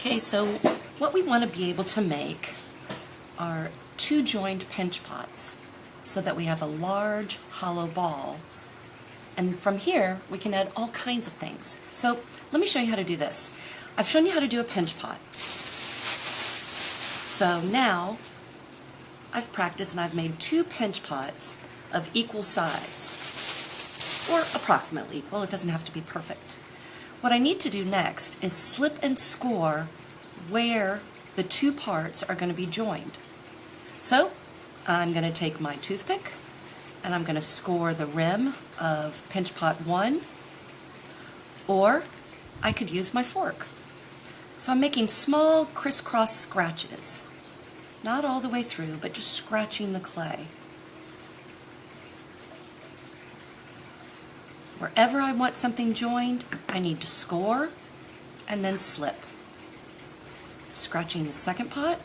Okay, so what we want to be able to make are two joined pinch pots so that we have a large hollow ball. And from here, we can add all kinds of things. So let me show you how to do this. I've shown you how to do a pinch pot. So now I've practiced and I've made two pinch pots of equal size, or approximately equal. It doesn't have to be perfect. What I need to do next is slip and score where the two parts are going to be joined. So I'm going to take my toothpick and I'm going to score the rim of pinch pot 1, or I could use my fork. So I'm making small crisscross scratches, not all the way through, but just scratching the clay. Wherever I want something joined, I need to score and then slip. Scratching the second pot.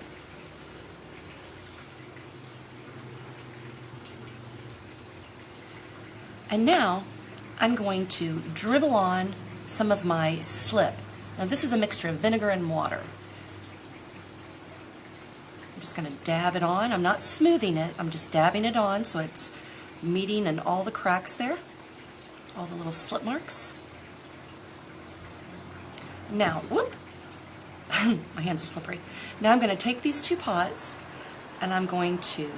And now I'm going to dribble on some of my slip. Now this is a mixture of vinegar and water. I'm just going to dab it on. I'm not smoothing it, I'm just dabbing it on so it's meeting in all the cracks there, all the little slip marks. Now, whoop, my hands are slippery. Now I'm going to take these two pots and I'm going to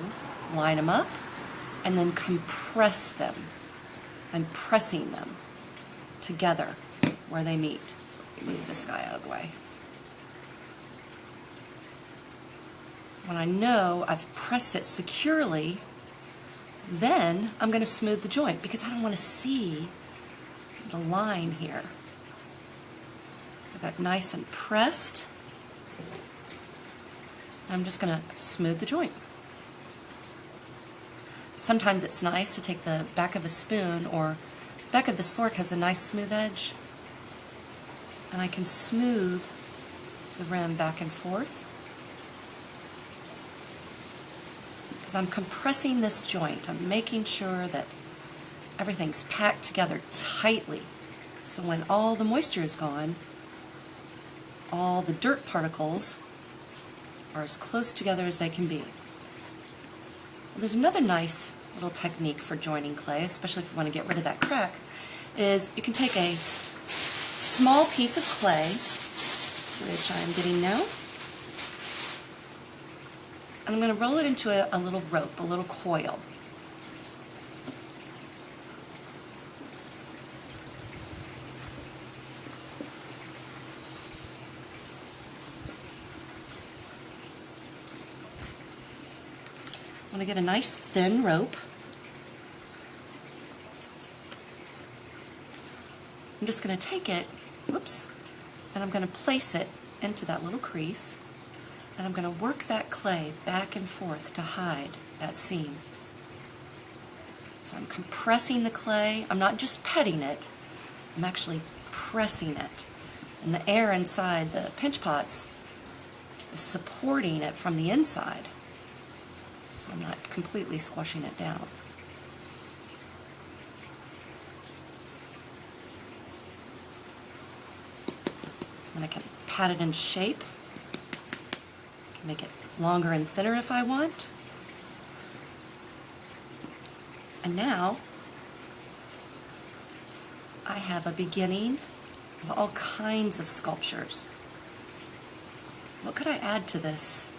line them up and then compress them. I'm pressing them together where they meet. Move this guy out of the way. When I know I've pressed it securely, then I'm going to smooth the joint because I don't want to see the line here. So I've got it nice and pressed. I'm just going to smooth the joint. Sometimes it's nice to take the back of a spoon, or back of this fork has a nice smooth edge, and I can smooth the rim back and forth because I'm compressing this joint. I'm making sure that everything's packed together tightly, so when all the moisture is gone, all the dirt particles are as close together as they can be. There's another nice little technique for joining clay, especially if you want to get rid of that crack, is you can take a small piece of clay, which I'm getting now, and I'm going to roll it into a little rope, a little coil. I'm going to get a nice thin rope. I'm just going to take it, whoops, and I'm going to place it into that little crease, and I'm going to work that clay back and forth to hide that seam. So I'm compressing the clay. I'm not just petting it, I'm actually pressing it. And the air inside the pinch pots is supporting it from the inside. So I'm not completely squashing it down. And I can pat it into shape. I can make it longer and thinner if I want. And now I have a beginning of all kinds of sculptures. What could I add to this?